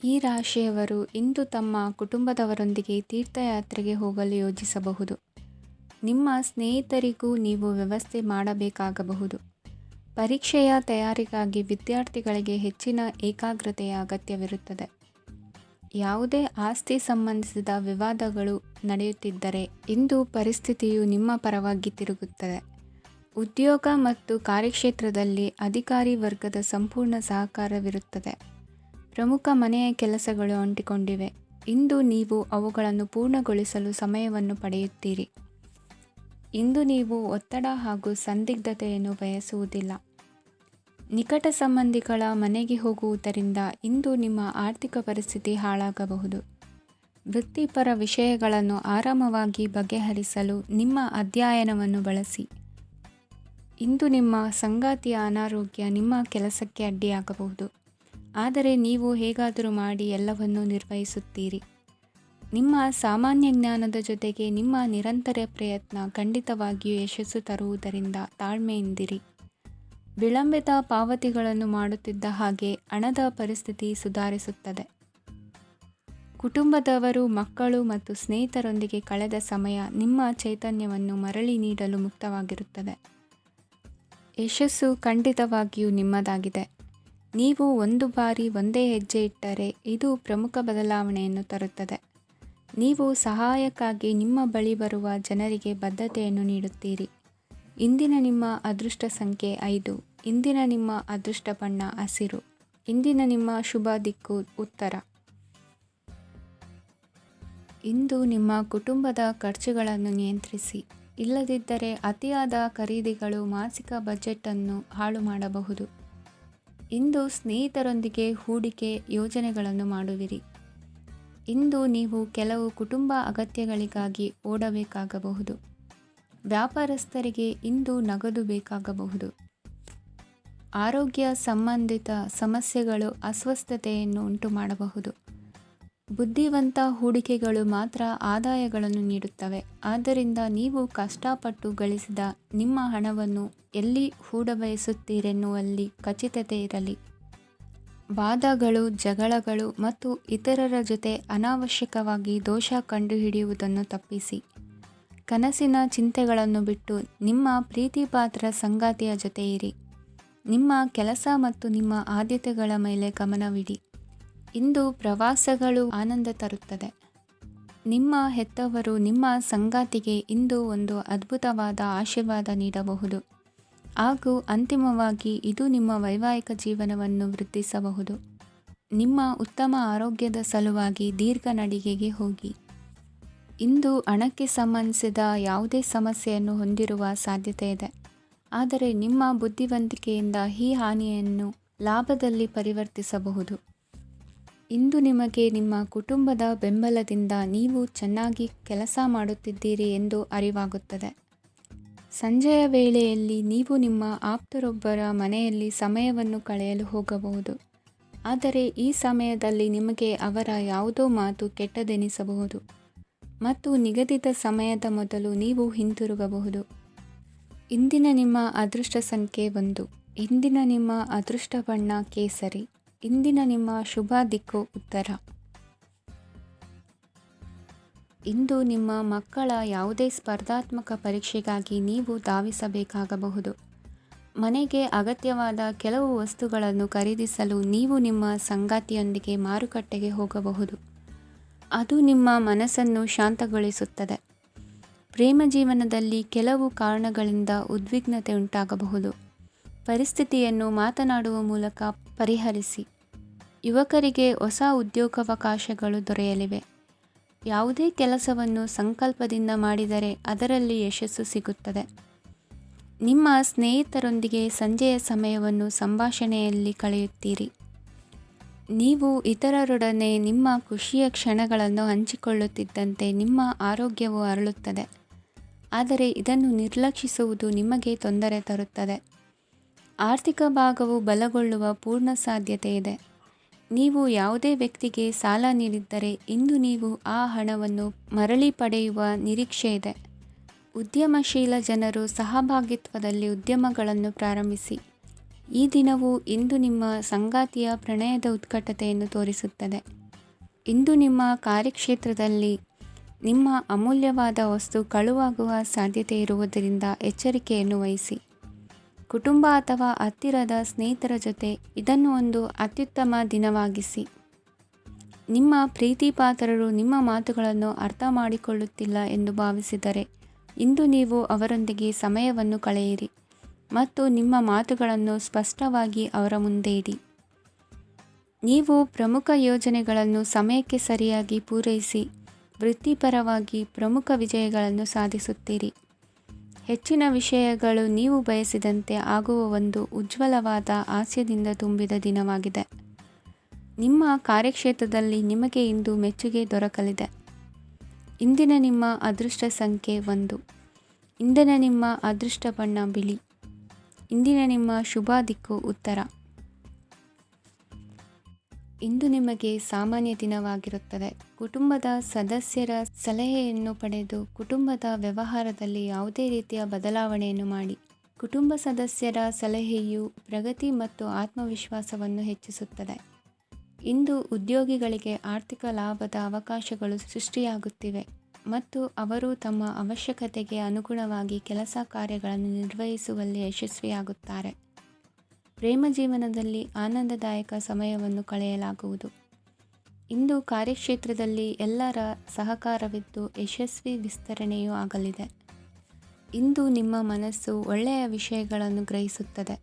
ಈ ರಾಶಿಯವರು ಇಂದು ತಮ್ಮ ಕುಟುಂಬದವರೊಂದಿಗೆ ತೀರ್ಥಯಾತ್ರೆಗೆ ಹೋಗಲು ಯೋಜಿಸಬಹುದು. ನಿಮ್ಮ ಸ್ನೇಹಿತರಿಗೂ ನೀವು ವ್ಯವಸ್ಥೆ ಮಾಡಬೇಕಾಗಬಹುದು. ಪರೀಕ್ಷೆಯ ತಯಾರಿಗಾಗಿ ವಿದ್ಯಾರ್ಥಿಗಳಿಗೆ ಹೆಚ್ಚಿನ ಏಕಾಗ್ರತೆಯ ಅಗತ್ಯವಿರುತ್ತದೆ. ಯಾವುದೇ ಆಸ್ತಿ ಸಂಬಂಧಿಸಿದ ವಿವಾದಗಳು ನಡೆಯುತ್ತಿದ್ದರೆ ಇಂದು ಪರಿಸ್ಥಿತಿಯು ನಿಮ್ಮ ಪರವಾಗಿ ತಿರುಗುತ್ತದೆ. ಉದ್ಯೋಗ ಮತ್ತು ಕಾರ್ಯಕ್ಷೇತ್ರದಲ್ಲಿ ಅಧಿಕಾರಿ ವರ್ಗದ ಸಂಪೂರ್ಣ ಸಹಕಾರವಿರುತ್ತದೆ. ಪ್ರಮುಖ ಮನೆಯ ಕೆಲಸಗಳು ಅಂಟಿಕೊಂಡಿವೆ. ಇಂದು ನೀವು ಅವುಗಳನ್ನು ಪೂರ್ಣಗೊಳಿಸಲು ಸಮಯವನ್ನು ಪಡೆಯುತ್ತೀರಿ. ಇಂದು ನೀವು ಒತ್ತಡ ಹಾಗೂ ಸಂದಿಗ್ಧತೆಯನ್ನು ಬಯಸುವುದಿಲ್ಲ. ನಿಕಟ ಸಂಬಂಧಿಗಳ ಮನೆಗೆ ಹೋಗುವುದರಿಂದ ಇಂದು ನಿಮ್ಮ ಆರ್ಥಿಕ ಪರಿಸ್ಥಿತಿ ಹಾಳಾಗಬಹುದು. ವೃತ್ತಿಪರ ವಿಷಯಗಳನ್ನು ಆರಾಮವಾಗಿ ಬಗೆಹರಿಸಲು ನಿಮ್ಮ ಅಧ್ಯಯನವನ್ನು ಬಳಸಿ. ಇಂದು ನಿಮ್ಮ ಸಂಗಾತಿಯ ಅನಾರೋಗ್ಯ ನಿಮ್ಮ ಕೆಲಸಕ್ಕೆ ಅಡ್ಡಿಯಾಗಬಹುದು. ಆದರೆ ನೀವು ಹೇಗಾದರೂ ಮಾಡಿ ಎಲ್ಲವನ್ನೂ ನಿರ್ವಹಿಸುತ್ತೀರಿ. ನಿಮ್ಮ ಸಾಮಾನ್ಯ ಜ್ಞಾನದ ಜೊತೆಗೆ ನಿಮ್ಮ ನಿರಂತರ ಪ್ರಯತ್ನ ಖಂಡಿತವಾಗಿಯೂ ಯಶಸ್ಸು ತರುವುದರಿಂದ ತಾಳ್ಮೆಯಿಂದಿರಿ. ವಿಳಂಬಿತ ಪಾವತಿಗಳನ್ನು ಮಾಡುತ್ತಿದ್ದ ಹಾಗೆ ಹಣದ ಪರಿಸ್ಥಿತಿ ಸುಧಾರಿಸುತ್ತದೆ. ಕುಟುಂಬದವರು, ಮಕ್ಕಳು ಮತ್ತು ಸ್ನೇಹಿತರೊಂದಿಗೆ ಕಳೆದ ಸಮಯ ನಿಮ್ಮ ಚೈತನ್ಯವನ್ನು ಮರಳಿ ನೀಡಲು ಮುಕ್ತವಾಗಿರುತ್ತದೆ. ಯಶಸ್ಸು ಖಂಡಿತವಾಗಿಯೂ ನಿಮ್ಮದಾಗಿದೆ. ನೀವು ಒಂದು ಬಾರಿ ಒಂದೇ ಹೆಜ್ಜೆ ಇಟ್ಟರೆ ಇದು ಪ್ರಮುಖ ಬದಲಾವಣೆಯನ್ನು ತರುತ್ತದೆ. ನೀವು ಸಹಾಯಕ್ಕಾಗಿ ನಿಮ್ಮ ಬಳಿ ಬರುವ ಜನರಿಗೆ ಬದ್ಧತೆಯನ್ನು ನೀಡುತ್ತೀರಿ. ಇಂದಿನ ನಿಮ್ಮ ಅದೃಷ್ಟ ಸಂಖ್ಯೆ 5. ಇಂದಿನ ನಿಮ್ಮ ಅದೃಷ್ಟ ಬಣ್ಣ ಹಸಿರು. ಇಂದಿನ ನಿಮ್ಮ ಶುಭ ದಿಕ್ಕು ಉತ್ತರ. ಇಂದು ನಿಮ್ಮ ಕುಟುಂಬದ ಖರ್ಚುಗಳನ್ನು ನಿಯಂತ್ರಿಸಿ. ಇಲ್ಲದಿದ್ದರೆ ಅತಿಯಾದ ಖರೀದಿಗಳು ಮಾಸಿಕ ಬಜೆಟನ್ನು ಹಾಳು ಮಾಡಬಹುದು. ಇಂದು ಸ್ನೇಹಿತರೊಂದಿಗೆ ಹೂಡಿಕೆ ಯೋಜನೆಗಳನ್ನು ಮಾಡುವಿರಿ. ಇಂದು ನೀವು ಕೆಲವು ಕುಟುಂಬ ಅಗತ್ಯಗಳಿಗಾಗಿ ಓಡಬೇಕಾಗಬಹುದು. ವ್ಯಾಪಾರಸ್ಥರಿಗೆ ಇಂದು ನಗದು ಬೇಕಾಗಬಹುದು. ಆರೋಗ್ಯ ಸಂಬಂಧಿತ ಸಮಸ್ಯೆಗಳು ಅಸ್ವಸ್ಥತೆಯನ್ನು ಉಂಟುಮಾಡಬಹುದು. ಬುದ್ಧಿವಂತ ಹೂಡಿಕೆಗಳು ಮಾತ್ರ ಆದಾಯಗಳನ್ನು ನೀಡುತ್ತವೆ. ಆದ್ದರಿಂದ ನೀವು ಕಷ್ಟಪಟ್ಟು ಗಳಿಸಿದ ನಿಮ್ಮ ಹಣವನ್ನು ಎಲ್ಲಿ ಹೂಡಬಯಸುತ್ತೀರೆನ್ನುವಲ್ಲಿ ಖಚಿತತೆ ಇರಲಿ. ವಾದಗಳು, ಜಗಳಗಳು ಮತ್ತು ಇತರರ ಜೊತೆ ಅನಾವಶ್ಯಕವಾಗಿ ದೋಷ ಕಂಡುಹಿಡಿಯುವುದನ್ನು ತಪ್ಪಿಸಿ. ಕನಸಿನ ಚಿಂತೆಗಳನ್ನು ಬಿಟ್ಟು ನಿಮ್ಮ ಪ್ರೀತಿಪಾತ್ರ ಸಂಗಾತಿಯ ಜೊತೆ ಇರಿ. ನಿಮ್ಮ ಕೆಲಸ ಮತ್ತು ನಿಮ್ಮ ಆದ್ಯತೆಗಳ ಮೇಲೆ ಗಮನವಿಡಿ. ಇಂದು ಪ್ರವಾಸಗಳು ಆನಂದ ತರುತ್ತದೆ. ನಿಮ್ಮ ಹೆತ್ತವರು ನಿಮ್ಮ ಸಂಗಾತಿಗೆ ಇಂದು ಒಂದು ಅದ್ಭುತವಾದ ಆಶೀರ್ವಾದ ನೀಡಬಹುದು ಹಾಗೂ ಅಂತಿಮವಾಗಿ ಇದು ನಿಮ್ಮ ವೈವಾಹಿಕ ಜೀವನವನ್ನು ವೃದ್ಧಿಸಬಹುದು. ನಿಮ್ಮ ಉತ್ತಮ ಆರೋಗ್ಯದ ಸಲುವಾಗಿ ದೀರ್ಘ ನಡಿಗೆಗೆ ಹೋಗಿ. ಇಂದು ಹಣಕ್ಕೆ ಸಂಬಂಧಿಸಿದ ಯಾವುದೇ ಸಮಸ್ಯೆಯನ್ನು ಹೊಂದಿರುವ ಸಾಧ್ಯತೆ ಇದೆ. ಆದರೆ ನಿಮ್ಮ ಬುದ್ಧಿವಂತಿಕೆಯಿಂದ ಈ ಹಾನಿಯನ್ನು ಲಾಭದಲ್ಲಿ ಪರಿವರ್ತಿಸಬಹುದು. ಇಂದು ನಿಮಗೆ ನಿಮ್ಮ ಕುಟುಂಬದ ಬೆಂಬಲದಿಂದ ನೀವು ಚೆನ್ನಾಗಿ ಕೆಲಸ ಮಾಡುತ್ತಿದ್ದೀರಿ ಎಂದು ಅರಿವಾಗುತ್ತದೆ. ಸಂಜೆಯ ವೇಳೆಯಲ್ಲಿ ನೀವು ನಿಮ್ಮ ಆಪ್ತರೊಬ್ಬರ ಮನೆಯಲ್ಲಿ ಸಮಯವನ್ನು ಕಳೆಯಲು ಹೋಗಬಹುದು. ಆದರೆ ಈ ಸಮಯದಲ್ಲಿ ನಿಮಗೆ ಅವರ ಯಾವುದೋ ಮಾತು ಕೆಟ್ಟದೆನಿಸಬಹುದು ಮತ್ತು ನಿಗದಿತ ಸಮಯದ ಮೊದಲು ನೀವು ಹಿಂತಿರುಗಬಹುದು. ಇಂದಿನ ನಿಮ್ಮ ಅದೃಷ್ಟ ಸಂಖ್ಯೆ 1. ಇಂದಿನ ನಿಮ್ಮ ಅದೃಷ್ಟ ಬಣ್ಣ ಕೇಸರಿ. ಇಂದಿನ ನಿಮ್ಮ ಶುಭ ದಿಕ್ಕು ಉತ್ತರ. ಇಂದು ನಿಮ್ಮ ಮಕ್ಕಳ ಯಾವುದೇ ಸ್ಪರ್ಧಾತ್ಮಕ ಪರೀಕ್ಷೆಗಾಗಿ ನೀವು ಧಾವಿಸಬೇಕಾಗಬಹುದು. ಮನೆಗೆ ಅಗತ್ಯವಾದ ಕೆಲವು ವಸ್ತುಗಳನ್ನು ಖರೀದಿಸಲು ನೀವು ನಿಮ್ಮ ಸಂಗಾತಿಯೊಂದಿಗೆ ಮಾರುಕಟ್ಟೆಗೆ ಹೋಗಬಹುದು. ಅದು ನಿಮ್ಮ ಮನಸ್ಸನ್ನು ಶಾಂತಗೊಳಿಸುತ್ತದೆ. ಪ್ರೇಮ ಜೀವನದಲ್ಲಿ ಕೆಲವು ಕಾರಣಗಳಿಂದ ಉದ್ವಿಗ್ನತೆ ಉಂಟಾಗಬಹುದು. ಪರಿಸ್ಥಿತಿಯನ್ನು ಮಾತನಾಡುವ ಮೂಲಕ ಪರಿಹರಿಸಿ. ಯುವಕರಿಗೆ ಹೊಸ ಉದ್ಯೋಗಾವಕಾಶಗಳು ದೊರೆಯಲಿವೆ. ಯಾವುದೇ ಕೆಲಸವನ್ನು ಸಂಕಲ್ಪದಿಂದ ಮಾಡಿದರೆ ಅದರಲ್ಲಿ ಯಶಸ್ಸು ಸಿಗುತ್ತದೆ. ನಿಮ್ಮ ಸ್ನೇಹಿತರೊಂದಿಗೆ ಸಂಜೆಯ ಸಮಯವನ್ನು ಸಂಭಾಷಣೆಯಲ್ಲಿ ಕಳೆಯುತ್ತೀರಿ. ನೀವು ಇತರರೊಡನೆ ನಿಮ್ಮ ಖುಷಿಯ ಕ್ಷಣಗಳನ್ನು ಹಂಚಿಕೊಳ್ಳುತ್ತಿದ್ದಂತೆ ನಿಮ್ಮ ಆರೋಗ್ಯವು ಅರಳುತ್ತದೆ. ಆದರೆ ಇದನ್ನು ನಿರ್ಲಕ್ಷಿಸುವುದು ನಿಮಗೆ ತೊಂದರೆ ತರುತ್ತದೆ. ಆರ್ಥಿಕ ಭಾಗವು ಬಲಗೊಳ್ಳುವ ಪೂರ್ಣ ಸಾಧ್ಯತೆ ಇದೆ. ನೀವು ಯಾವುದೇ ವ್ಯಕ್ತಿಗೆ ಸಾಲ ನೀಡಿದ್ದರೆ ಇಂದು ನೀವು ಆ ಹಣವನ್ನು ಮರಳಿ ಪಡೆಯುವ ನಿರೀಕ್ಷೆ ಇದೆ. ಉದ್ಯಮಶೀಲ ಜನರು ಸಹಭಾಗಿತ್ವದಲ್ಲಿ ಉದ್ಯಮಗಳನ್ನು ಪ್ರಾರಂಭಿಸಿ. ಈ ದಿನವು ಇಂದು ನಿಮ್ಮ ಸಂಗಾತಿಯ ಪ್ರಣಯದ ಉತ್ಕಟತೆಯನ್ನು ತೋರಿಸುತ್ತದೆ. ಇಂದು ನಿಮ್ಮ ಕಾರ್ಯಕ್ಷೇತ್ರದಲ್ಲಿ ನಿಮ್ಮ ಅಮೂಲ್ಯವಾದ ವಸ್ತು ಕಳುವಾಗುವ ಸಾಧ್ಯತೆ ಇರುವುದರಿಂದ ಎಚ್ಚರಿಕೆಯನ್ನು ವಹಿಸಿ. ಕುಟುಂಬ ಅಥವಾ ಹತ್ತಿರದ ಸ್ನೇಹಿತರ ಜೊತೆ ಇದನ್ನು ಒಂದು ಅತ್ಯುತ್ತಮ ದಿನವಾಗಿಸಿ. ನಿಮ್ಮ ಪ್ರೀತಿಪಾತ್ರರು ನಿಮ್ಮ ಮಾತುಗಳನ್ನು ಅರ್ಥ ಮಾಡಿಕೊಳ್ಳುತ್ತಿಲ್ಲ ಎಂದು ಭಾವಿಸಿದರೆ ಇಂದು ನೀವು ಅವರೊಂದಿಗೆ ಸಮಯವನ್ನು ಕಳೆಯಿರಿ ಮತ್ತು ನಿಮ್ಮ ಮಾತುಗಳನ್ನು ಸ್ಪಷ್ಟವಾಗಿ ಅವರ ಮುಂದೆ ಇಡಿ. ನೀವು ಪ್ರಮುಖ ಯೋಜನೆಗಳನ್ನು ಸಮಯಕ್ಕೆ ಸರಿಯಾಗಿ ಪೂರೈಸಿ ವೃತ್ತಿಪರವಾಗಿ ಪ್ರಮುಖ ವಿಜಯಗಳನ್ನು ಸಾಧಿಸುತ್ತೀರಿ. ಹೆಚ್ಚಿನ ವಿಷಯಗಳು ನೀವು ಬಯಸಿದಂತೆ ಆಗುವ ಒಂದು ಉಜ್ವಲವಾದ ಹಾಸ್ಯದಿಂದ ತುಂಬಿದ ದಿನವಾಗಿದೆ. ನಿಮ್ಮ ಕಾರ್ಯಕ್ಷೇತ್ರದಲ್ಲಿ ನಿಮಗೆ ಇಂದು ಮೆಚ್ಚುಗೆ ದೊರಕಲಿದೆ. ಇಂದಿನ ನಿಮ್ಮ ಅದೃಷ್ಟ ಸಂಖ್ಯೆ 1. ಇಂದಿನ ನಿಮ್ಮ ಅದೃಷ್ಟ ಬಣ್ಣ ಬಿಳಿ. ಇಂದಿನ ನಿಮ್ಮ ಶುಭ ದಿಕ್ಕು ಉತ್ತರ. ಇಂದು ನಿಮಗೆ ಸಾಮಾನ್ಯ ದಿನವಾಗಿರುತ್ತದೆ. ಕುಟುಂಬದ ಸದಸ್ಯರ ಸಲಹೆಯನ್ನು ಪಡೆದು ಕುಟುಂಬದ ವ್ಯವಹಾರದಲ್ಲಿ ಯಾವುದೇ ರೀತಿಯ ಬದಲಾವಣೆಯನ್ನು ಮಾಡಿ. ಕುಟುಂಬ ಸದಸ್ಯರ ಸಲಹೆಯು ಪ್ರಗತಿ ಮತ್ತು ಆತ್ಮವಿಶ್ವಾಸವನ್ನು ಹೆಚ್ಚಿಸುತ್ತದೆ. ಇಂದು ಉದ್ಯೋಗಿಗಳಿಗೆ ಆರ್ಥಿಕ ಲಾಭದ ಅವಕಾಶಗಳು ಸೃಷ್ಟಿಯಾಗುತ್ತಿವೆ ಮತ್ತು ಅವರು ತಮ್ಮ ಅವಶ್ಯಕತೆಗೆ ಅನುಗುಣವಾಗಿ ಕೆಲಸ ಕಾರ್ಯಗಳನ್ನು ನಿರ್ವಹಿಸುವಲ್ಲಿ ಯಶಸ್ವಿಯಾಗುತ್ತಾರೆ. ಪ್ರೇಮ ಜೀವನದಲ್ಲಿ ಆನಂದದಾಯಕ ಸಮಯವನ್ನು ಕಳೆಯಲಾಗುವುದು. ಇಂದು ಕಾರ್ಯಕ್ಷೇತ್ರದಲ್ಲಿ ಎಲ್ಲರ ಸಹಕಾರವಿದ್ದು ಯಶಸ್ವಿ ವಿಸ್ತರಣೆಯೂ ಆಗಲಿದೆ. ಇಂದು ನಿಮ್ಮ ಮನಸ್ಸು ಒಳ್ಳೆಯ ವಿಷಯಗಳನ್ನು ಗ್ರಹಿಸುತ್ತದೆ.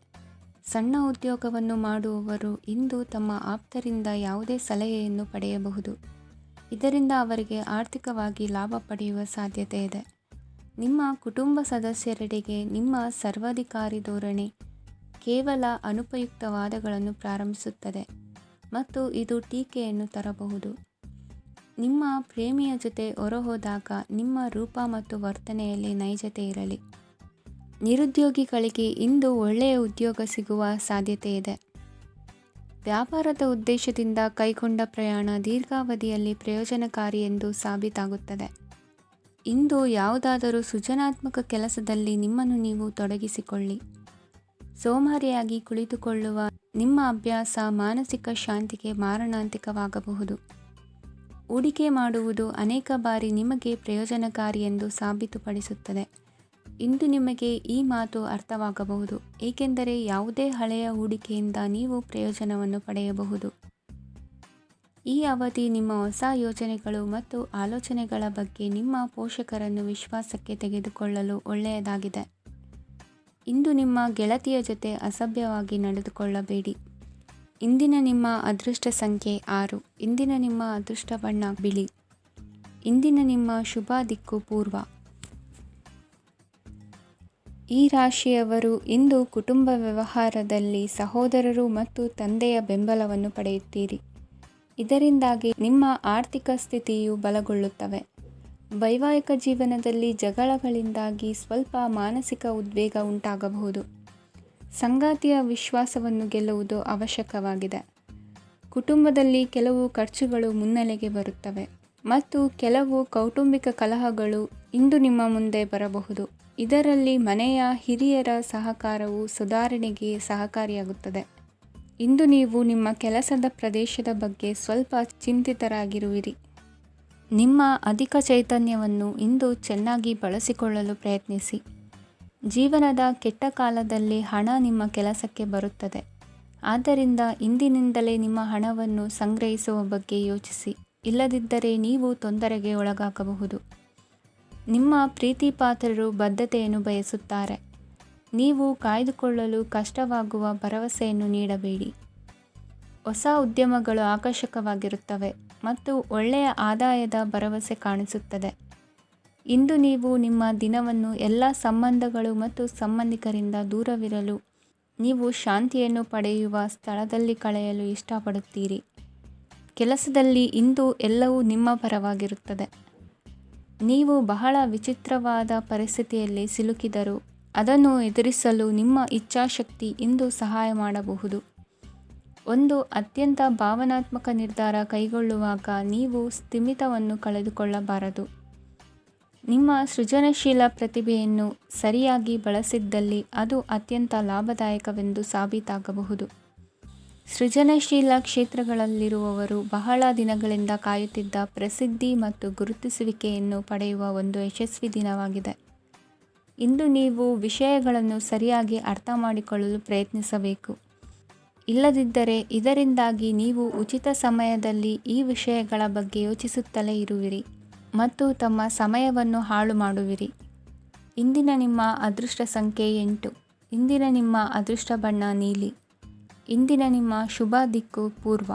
ಸಣ್ಣ ಉದ್ಯೋಗವನ್ನು ಮಾಡುವವರು ಇಂದು ತಮ್ಮ ಆಪ್ತರಿಂದ ಯಾವುದೇ ಸಲಹೆಯನ್ನು ಪಡೆಯಬಹುದು. ಇದರಿಂದ ಅವರಿಗೆ ಆರ್ಥಿಕವಾಗಿ ಲಾಭ ಪಡೆಯುವ ಸಾಧ್ಯತೆ ಇದೆ. ನಿಮ್ಮ ಕುಟುಂಬ ಸದಸ್ಯರೆಡೆಗೆ ನಿಮ್ಮ ಸರ್ವಾಧಿಕಾರಿ ಧೋರಣೆ ಕೇವಲ ಅನುಪಯುಕ್ತ ವಾದಗಳನ್ನು ಪ್ರಾರಂಭಿಸುತ್ತದೆ ಮತ್ತು ಇದು ಟೀಕೆಯನ್ನು ತರಬಹುದು. ನಿಮ್ಮ ಪ್ರೇಮಿಯ ಜೊತೆ ಹೊರಹೋದಾಗ ನಿಮ್ಮ ರೂಪ ಮತ್ತು ವರ್ತನೆಯಲ್ಲಿ ನೈಜತೆ ಇರಲಿ. ನಿರುದ್ಯೋಗಿಗಳಿಗೆ ಇಂದು ಒಳ್ಳೆಯ ಉದ್ಯೋಗ ಸಿಗುವ ಸಾಧ್ಯತೆ ಇದೆ. ವ್ಯಾಪಾರದ ಉದ್ದೇಶದಿಂದ ಕೈಗೊಂಡ ಪ್ರಯಾಣ ದೀರ್ಘಾವಧಿಯಲ್ಲಿ ಪ್ರಯೋಜನಕಾರಿ ಎಂದು ಸಾಬೀತಾಗುತ್ತದೆ. ಇಂದು ಯಾವುದಾದರೂ ಸೃಜನಾತ್ಮಕ ಕೆಲಸದಲ್ಲಿ ನಿಮ್ಮನ್ನು ನೀವು ತೊಡಗಿಸಿಕೊಳ್ಳಿ. ಸೋಮಾರಿಯಾಗಿ ಕುಳಿತುಕೊಳ್ಳುವ ನಿಮ್ಮ ಅಭ್ಯಾಸ ಮಾನಸಿಕ ಶಾಂತಿಗೆ ಮಾರಣಾಂತಿಕವಾಗಬಹುದು. ಹೂಡಿಕೆ ಮಾಡುವುದು ಅನೇಕ ಬಾರಿ ನಿಮಗೆ ಪ್ರಯೋಜನಕಾರಿ ಎಂದು ಸಾಬೀತುಪಡಿಸುತ್ತದೆ. ಇಂದು ನಿಮಗೆ ಈ ಮಾತು ಅರ್ಥವಾಗಬಹುದು, ಏಕೆಂದರೆ ಯಾವುದೇ ಹಳೆಯ ಹೂಡಿಕೆಯಿಂದ ನೀವು ಪ್ರಯೋಜನವನ್ನು ಪಡೆಯಬಹುದು. ಈ ಅವಧಿ ನಿಮ್ಮ ಹೊಸ ಯೋಜನೆಗಳು ಮತ್ತು ಆಲೋಚನೆಗಳ ಬಗ್ಗೆ ನಿಮ್ಮ ಪೋಷಕರನ್ನು ವಿಶ್ವಾಸಕ್ಕೆ ತೆಗೆದುಕೊಳ್ಳಲು ಒಳ್ಳೆಯದಾಗಿದೆ. ಇಂದು ನಿಮ್ಮ ಗೆಳತಿಯ ಜೊತೆ ಅಸಭ್ಯವಾಗಿ ನಡೆದುಕೊಳ್ಳಬೇಡಿ. ಇಂದಿನ ನಿಮ್ಮ ಅದೃಷ್ಟ ಸಂಖ್ಯೆ 6. ಇಂದಿನ ನಿಮ್ಮ ಅದೃಷ್ಟ ಬಣ್ಣ ಬಿಳಿ. ಇಂದಿನ ನಿಮ್ಮ ಶುಭ ದಿಕ್ಕು ಪೂರ್ವ. ಈ ರಾಶಿಯವರು ಇಂದು ಕುಟುಂಬ ವ್ಯವಹಾರದಲ್ಲಿ ಸಹೋದರರು ಮತ್ತು ತಂದೆಯ ಬೆಂಬಲವನ್ನು ಪಡೆಯುತ್ತೀರಿ. ಇದರಿಂದಾಗಿ ನಿಮ್ಮ ಆರ್ಥಿಕ ಸ್ಥಿತಿಯು ಬಲಗೊಳ್ಳುತ್ತವೆ. ವೈವಾಹಿಕ ಜೀವನದಲ್ಲಿ ಜಗಳಗಳಿಂದಾಗಿ ಸ್ವಲ್ಪ ಮಾನಸಿಕ ಉದ್ವೇಗ ಉಂಟಾಗಬಹುದು. ಸಂಗಾತಿಯ ವಿಶ್ವಾಸವನ್ನು ಗೆಲ್ಲುವುದು ಅವಶ್ಯಕವಾಗಿದೆ. ಕುಟುಂಬದಲ್ಲಿ ಕೆಲವು ಖರ್ಚುಗಳು ಮುನ್ನೆಲೆಗೆ ಬರುತ್ತವೆ ಮತ್ತು ಕೆಲವು ಕೌಟುಂಬಿಕ ಕಲಹಗಳು ಇಂದು ನಿಮ್ಮ ಮುಂದೆ ಬರಬಹುದು. ಇದರಲ್ಲಿ ಮನೆಯ ಹಿರಿಯರ ಸಹಕಾರವು ಸುಧಾರಣೆಗೆ ಸಹಕಾರಿಯಾಗುತ್ತದೆ. ಇಂದು ನೀವು ನಿಮ್ಮ ಕೆಲಸದ ಪ್ರದೇಶದ ಬಗ್ಗೆ ಸ್ವಲ್ಪ ಚಿಂತಿತರಾಗಿರುವಿರಿ. ನಿಮ್ಮ ಅಧಿಕ ಚೈತನ್ಯವನ್ನು ಇಂದು ಚೆನ್ನಾಗಿ ಬಳಸಿಕೊಳ್ಳಲು ಪ್ರಯತ್ನಿಸಿ. ಜೀವನದ ಕೆಟ್ಟ ಕಾಲದಲ್ಲಿ ಹಣ ನಿಮ್ಮ ಕೆಲಸಕ್ಕೆ ಬರುತ್ತದೆ. ಆದ್ದರಿಂದ ಇಂದಿನಿಂದಲೇ ನಿಮ್ಮ ಹಣವನ್ನು ಸಂಗ್ರಹಿಸುವ ಬಗ್ಗೆ ಯೋಚಿಸಿ, ಇಲ್ಲದಿದ್ದರೆ ನೀವು ತೊಂದರೆಗೆ ಒಳಗಾಗಬಹುದು. ನಿಮ್ಮ ಪ್ರೀತಿಪಾತ್ರರು ಬದ್ಧತೆಯನ್ನು ಬಯಸುತ್ತಾರೆ. ನೀವು ಕಾಯ್ದುಕೊಳ್ಳಲು ಕಷ್ಟವಾಗುವ ಭರವಸೆಯನ್ನು ನೀಡಬೇಡಿ. ಹೊಸ ಉದ್ಯಮಗಳು ಆಕರ್ಷಕವಾಗಿರುತ್ತವೆ ಮತ್ತು ಒಳ್ಳೆಯ ಆದಾಯದ ಭರವಸೆ ಕಾಣಿಸುತ್ತದೆ. ಇಂದು ನೀವು ನಿಮ್ಮ ದಿನವನ್ನು ಎಲ್ಲ ಸಂಬಂಧಗಳು ಮತ್ತು ಸಂಬಂಧಿಕರಿಂದ ದೂರವಿರಲು ನೀವು ಶಾಂತಿಯನ್ನು ಪಡೆಯುವ ಸ್ಥಳದಲ್ಲಿ ಕಳೆಯಲು ಇಷ್ಟಪಡುತ್ತೀರಿ. ಕೆಲಸದಲ್ಲಿ ಇಂದು ಎಲ್ಲವೂ ನಿಮ್ಮ ಪರವಾಗಿರುತ್ತದೆ. ನೀವು ಬಹಳ ವಿಚಿತ್ರವಾದ ಪರಿಸ್ಥಿತಿಯಲ್ಲಿ ಸಿಲುಕಿದರೂ ಅದನ್ನು ಎದುರಿಸಲು ನಿಮ್ಮ ಇಚ್ಛಾಶಕ್ತಿ ಇಂದು ಸಹಾಯ ಮಾಡಬಹುದು. ಒಂದು ಅತ್ಯಂತ ಭಾವನಾತ್ಮಕ ನಿರ್ಧಾರ ಕೈಗೊಳ್ಳುವಾಗ ನೀವು ಸ್ಥಿಮಿತವನ್ನು ಕಳೆದುಕೊಳ್ಳಬಾರದು. ನಿಮ್ಮ ಸೃಜನಶೀಲ ಪ್ರತಿಭೆಯನ್ನು ಸರಿಯಾಗಿ ಬಳಸಿದ್ದಲ್ಲಿ ಅದು ಅತ್ಯಂತ ಲಾಭದಾಯಕವೆಂದು ಸಾಬೀತಾಗಬಹುದು. ಸೃಜನಶೀಲ ಕ್ಷೇತ್ರಗಳಲ್ಲಿರುವವರು ಬಹಳ ದಿನಗಳಿಂದ ಕಾಯುತ್ತಿದ್ದ ಪ್ರಸಿದ್ಧಿ ಮತ್ತು ಗುರುತಿಸುವಿಕೆಯನ್ನು ಪಡೆಯುವ ಒಂದು ಯಶಸ್ವಿ ದಿನವಾಗಿದೆ. ಇಂದು ನೀವು ವಿಷಯಗಳನ್ನು ಸರಿಯಾಗಿ ಅರ್ಥ ಮಾಡಿಕೊಳ್ಳಲು ಪ್ರಯತ್ನಿಸಬೇಕು. ಇಲ್ಲದಿದ್ದರೆ ಇದರಿಂದಾಗಿ ನೀವು ಉಚಿತ ಸಮಯದಲ್ಲಿ ಈ ವಿಷಯಗಳ ಬಗ್ಗೆ ಯೋಚಿಸುತ್ತಲೇ ಇರುವಿರಿ ಮತ್ತು ತಮ್ಮ ಸಮಯವನ್ನು ಹಾಳು ಮಾಡುವಿರಿ. ಇಂದಿನ ನಿಮ್ಮ ಅದೃಷ್ಟ ಸಂಖ್ಯೆ 8. ಇಂದಿನ ನಿಮ್ಮ ಅದೃಷ್ಟ ಬಣ್ಣ ನೀಲಿ. ಇಂದಿನ ನಿಮ್ಮ ಶುಭ ದಿಕ್ಕು ಪೂರ್ವ.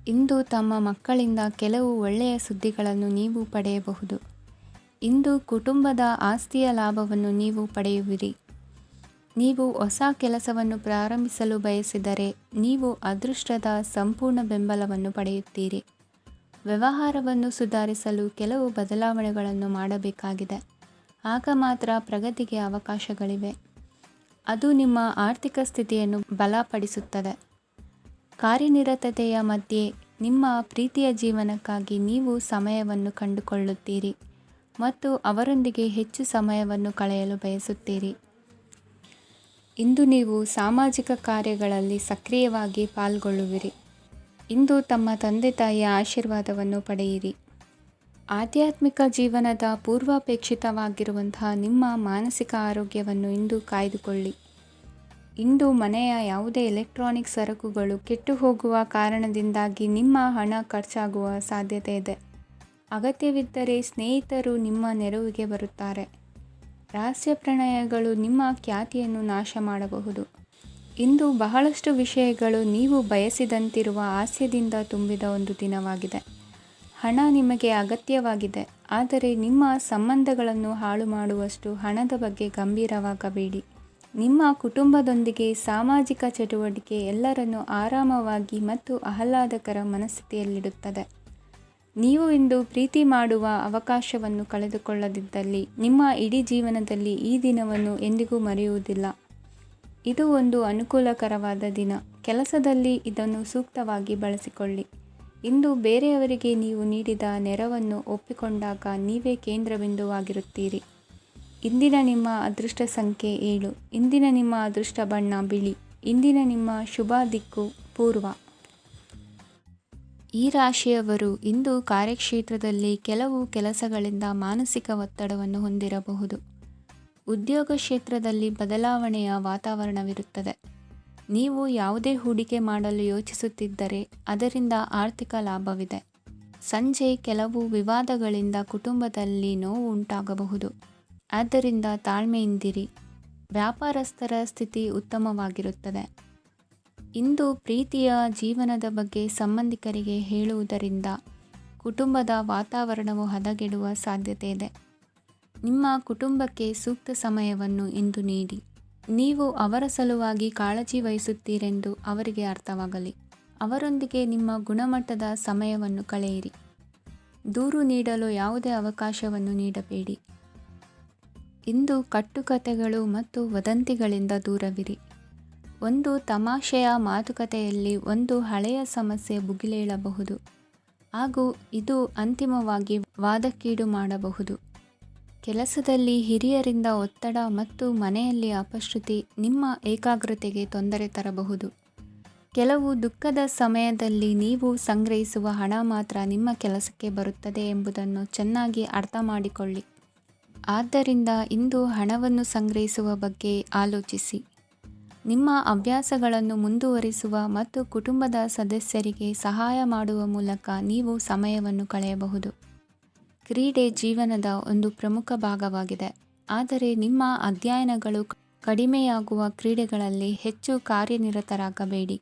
ಇಂದು ತಮ್ಮ ಮಕ್ಕಳಿಂದ ಕೆಲವು ಒಳ್ಳೆಯ ಸುದ್ದಿಗಳನ್ನು ನೀವು ಪಡೆಯಬಹುದು. ಇಂದು ಕುಟುಂಬದ ಆಸ್ತಿಯ ಲಾಭವನ್ನು ನೀವು ಪಡೆಯುವಿರಿ. ನೀವು ಹೊಸ ಕೆಲಸವನ್ನು ಪ್ರಾರಂಭಿಸಲು ಬಯಸಿದರೆ ನೀವು ಅದೃಷ್ಟದ ಸಂಪೂರ್ಣ ಬೆಂಬಲವನ್ನು ಪಡೆಯುತ್ತೀರಿ. ವ್ಯವಹಾರವನ್ನು ಸುಧಾರಿಸಲು ಕೆಲವು ಬದಲಾವಣೆಗಳನ್ನು ಮಾಡಬೇಕಾಗಿದೆ. ಆಗ ಮಾತ್ರ ಪ್ರಗತಿಗೆ ಅವಕಾಶಗಳಿವೆ. ಅದು ನಿಮ್ಮ ಆರ್ಥಿಕ ಸ್ಥಿತಿಯನ್ನು ಬಲಪಡಿಸುತ್ತದೆ. ಕಾರ್ಯನಿರತತೆಯ ಮಧ್ಯೆ ನಿಮ್ಮ ಪ್ರೀತಿಯ ಜೀವನಕ್ಕಾಗಿ ನೀವು ಸಮಯವನ್ನು ಕಂಡುಕೊಳ್ಳುತ್ತೀರಿ ಮತ್ತು ಅವರೊಂದಿಗೆ ಹೆಚ್ಚು ಸಮಯವನ್ನು ಕಳೆಯಲು ಬಯಸುತ್ತೀರಿ. ಇಂದು ನೀವು ಸಾಮಾಜಿಕ ಕಾರ್ಯಗಳಲ್ಲಿ ಸಕ್ರಿಯವಾಗಿ ಪಾಲ್ಗೊಳ್ಳುವಿರಿ. ಇಂದು ತಮ್ಮ ತಂದೆ ತಾಯಿಯ ಆಶೀರ್ವಾದವನ್ನು ಪಡೆಯಿರಿ. ಆಧ್ಯಾತ್ಮಿಕ ಜೀವನದ ಪೂರ್ವಾಪೇಕ್ಷಿತವಾಗಿರುವಂತಹ ನಿಮ್ಮ ಮಾನಸಿಕ ಆರೋಗ್ಯವನ್ನು ಇಂದು ಕಾಯ್ದುಕೊಳ್ಳಿ. ಇಂದು ಮನೆಯ ಯಾವುದೇ ಎಲೆಕ್ಟ್ರಾನಿಕ್ ಸರಕುಗಳು ಕೆಟ್ಟು ಹೋಗುವ ಕಾರಣದಿಂದಾಗಿ ನಿಮ್ಮ ಹಣ ಖರ್ಚಾಗುವ ಸಾಧ್ಯತೆ ಇದೆ. ಅಗತ್ಯವಿದ್ದರೆ ಸ್ನೇಹಿತರು ನಿಮ್ಮ ನೆರವಿಗೆ ಬರುತ್ತಾರೆ. ರಹಸ್ಯ ಪ್ರಣಯಗಳು ನಿಮ್ಮ ಖ್ಯಾತಿಯನ್ನು ನಾಶ ಮಾಡಬಹುದು. ಇಂದು ಬಹಳಷ್ಟು ವಿಷಯಗಳು ನೀವು ಬಯಸಿದಂತಿರುವ ಹಾಸ್ಯದಿಂದ ತುಂಬಿದ ಒಂದು ದಿನವಾಗಿದೆ. ಹಣ ನಿಮಗೆ ಅಗತ್ಯವಾಗಿದೆ, ಆದರೆ ನಿಮ್ಮ ಸಂಬಂಧಗಳನ್ನು ಹಾಳು ಮಾಡುವಷ್ಟು ಹಣದ ಬಗ್ಗೆ ಗಂಭೀರವಾಗಬೇಡಿ. ನಿಮ್ಮ ಕುಟುಂಬದೊಂದಿಗೆ ಸಾಮಾಜಿಕ ಚಟುವಟಿಕೆ ಎಲ್ಲರನ್ನೂ ಆರಾಮವಾಗಿ ಮತ್ತು ಆಹ್ಲಾದಕರ ಮನಸ್ಥಿತಿಯಲ್ಲಿಡುತ್ತದೆ. ನೀವು ಇಂದು ಪ್ರೀತಿ ಮಾಡುವ ಅವಕಾಶವನ್ನು ಕಳೆದುಕೊಳ್ಳದಿದ್ದಲ್ಲಿ ನಿಮ್ಮ ಇಡೀ ಜೀವನದಲ್ಲಿ ಈ ದಿನವನ್ನು ಎಂದಿಗೂ ಮರೆಯುವುದಿಲ್ಲ. ಇದು ಒಂದು ಅನುಕೂಲಕರವಾದ ದಿನ. ಕೆಲಸದಲ್ಲಿ ಇದನ್ನು ಸೂಕ್ತವಾಗಿ ಬಳಸಿಕೊಳ್ಳಿ. ಇಂದು ಬೇರೆಯವರಿಗೆ ನೀವು ನೀಡಿದ ನೆರವನ್ನು ಒಪ್ಪಿಕೊಂಡಾಗ ನೀವೇ ಕೇಂದ್ರಬಿಂದುವಾಗಿರುತ್ತೀರಿ. ಇಂದಿನ ನಿಮ್ಮ ಅದೃಷ್ಟ ಸಂಖ್ಯೆ 7. ಇಂದಿನ ನಿಮ್ಮ ಅದೃಷ್ಟ ಬಣ್ಣ ಬಿಳಿ. ಇಂದಿನ ನಿಮ್ಮ ಶುಭ ದಿಕ್ಕು ಪೂರ್ವ. ಈ ರಾಶಿಯವರು ಇಂದು ಕಾರ್ಯಕ್ಷೇತ್ರದಲ್ಲಿ ಕೆಲವು ಕೆಲಸಗಳಿಂದ ಮಾನಸಿಕ ಒತ್ತಡವನ್ನು ಹೊಂದಿರಬಹುದು. ಉದ್ಯೋಗ ಕ್ಷೇತ್ರದಲ್ಲಿ ಬದಲಾವಣೆಯ ವಾತಾವರಣವಿರುತ್ತದೆ. ನೀವು ಯಾವುದೇ ಹೂಡಿಕೆ ಮಾಡಲು ಯೋಚಿಸುತ್ತಿದ್ದರೆ ಅದರಿಂದ ಆರ್ಥಿಕ ಲಾಭವಿದೆ. ಸಂಜೆ ಕೆಲವು ವಿವಾದಗಳಿಂದ ಕುಟುಂಬದಲ್ಲಿ ನೋವು ಉಂಟಾಗಬಹುದು. ಆದ್ದರಿಂದ ತಾಳ್ಮೆಯಿಂದಿರಿ. ವ್ಯಾಪಾರಸ್ಥರ ಸ್ಥಿತಿ ಉತ್ತಮವಾಗಿರುತ್ತದೆ. ಇಂದು ಪ್ರೀತಿಯ ಜೀವನದ ಬಗ್ಗೆ ಸಂಬಂಧಿಕರಿಗೆ ಹೇಳುವುದರಿಂದ ಕುಟುಂಬದ ವಾತಾವರಣವು ಹದಗೆಡುವ ಸಾಧ್ಯತೆ ಇದೆ. ನಿಮ್ಮ ಕುಟುಂಬಕ್ಕೆ ಸೂಕ್ತ ಸಮಯವನ್ನು ಇಂದು ನೀಡಿ. ನೀವು ಅವರ ಸಲುವಾಗಿ ಕಾಳಜಿ ವಹಿಸುತ್ತೀರೆಂದು ಅವರಿಗೆ ಅರ್ಥವಾಗಲಿ. ಅವರೊಂದಿಗೆ ನಿಮ್ಮ ಗುಣಮಟ್ಟದ ಸಮಯವನ್ನು ಕಳೆಯಿರಿ. ದೂರು ನೀಡಲು ಯಾವುದೇ ಅವಕಾಶವನ್ನು ನೀಡಬೇಡಿ. ಇಂದು ಕಟ್ಟುಕತೆಗಳು ಮತ್ತು ವದಂತಿಗಳಿಂದ ದೂರವಿರಿ. ಒಂದು ತಮಾಷೆಯ ಮಾತುಕತೆಯಲ್ಲಿ ಒಂದು ಹಳೆಯ ಸಮಸ್ಯೆ ಭುಗಿಲೇಳಬಹುದು ಹಾಗೂ ಇದು ಅಂತಿಮವಾಗಿ ವಾದಕ್ಕೀಡು ಮಾಡಬಹುದು. ಕೆಲಸದಲ್ಲಿ ಹಿರಿಯರಿಂದ ಒತ್ತಡ ಮತ್ತು ಮನೆಯಲ್ಲಿ ಅಪಶ್ರುತಿ ನಿಮ್ಮ ಏಕಾಗ್ರತೆಗೆ ತೊಂದರೆ ತರಬಹುದು. ಕೆಲವು ದುಃಖದ ಸಮಯದಲ್ಲಿ ನೀವು ಸಂಗ್ರಹಿಸುವ ಹಣ ಮಾತ್ರ ನಿಮ್ಮ ಕೆಲಸಕ್ಕೆ ಬರುತ್ತದೆ ಎಂಬುದನ್ನು ಚೆನ್ನಾಗಿ ಅರ್ಥ ಮಾಡಿಕೊಳ್ಳಿ. ಆದ್ದರಿಂದ ಇಂದು ಹಣವನ್ನು ಸಂಗ್ರಹಿಸುವ ಬಗ್ಗೆ ಆಲೋಚಿಸಿ. ನಿಮ್ಮ ಹವ್ಯಾಸಗಳನ್ನು ಮುಂದುವರಿಸುವ ಮತ್ತು ಕುಟುಂಬದ ಸದಸ್ಯರಿಗೆ ಸಹಾಯ ಮಾಡುವ ಮೂಲಕ ನೀವು ಸಮಯವನ್ನು ಕಳೆಯಬಹುದು. ಕ್ರೀಡೆ ಜೀವನದ ಒಂದು ಪ್ರಮುಖ ಭಾಗವಾಗಿದೆ, ಆದರೆ ನಿಮ್ಮ ಅಧ್ಯಯನಗಳು ಕಡಿಮೆಯಾಗುವ ಕ್ರೀಡೆಗಳಲ್ಲಿ ಹೆಚ್ಚು ಕಾರ್ಯನಿರತರಾಗಬೇಡಿ.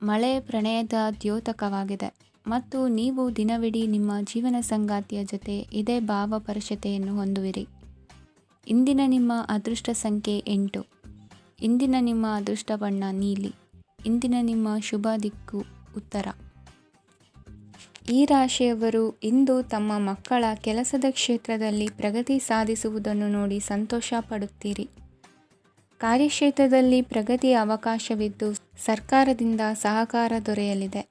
ಮಳೆ ಪ್ರಣಯದ ದ್ಯೋತಕವಾಗಿದೆ ಮತ್ತು ನೀವು ದಿನವಿಡೀ ನಿಮ್ಮ ಜೀವನ ಸಂಗಾತಿಯ ಜೊತೆ ಇದೇ ಭಾವಪರಶತೆಯನ್ನು ಹೊಂದುವಿರಿ. ಇಂದಿನ ನಿಮ್ಮ ಅದೃಷ್ಟ ಸಂಖ್ಯೆ 8. ಇಂದಿನ ನಿಮ್ಮ ಅದೃಷ್ಟ ಬಣ್ಣ ನೀಲಿ. ಇಂದಿನ ನಿಮ್ಮ ಶುಭ ದಿಕ್ಕು ಉತ್ತರ. ಈ ರಾಶಿಯವರು ಇಂದು ತಮ್ಮ ಮಕ್ಕಳ ಕೆಲಸದ ಕ್ಷೇತ್ರದಲ್ಲಿ ಪ್ರಗತಿ ಸಾಧಿಸುವುದನ್ನು ನೋಡಿ ಸಂತೋಷ ಪಡುತ್ತೀರಿ. ಕಾರ್ಯಕ್ಷೇತ್ರದಲ್ಲಿ ಪ್ರಗತಿಯ ಅವಕಾಶವಿದ್ದು ಸರ್ಕಾರದಿಂದ ಸಹಕಾರ ದೊರೆಯಲಿದೆ.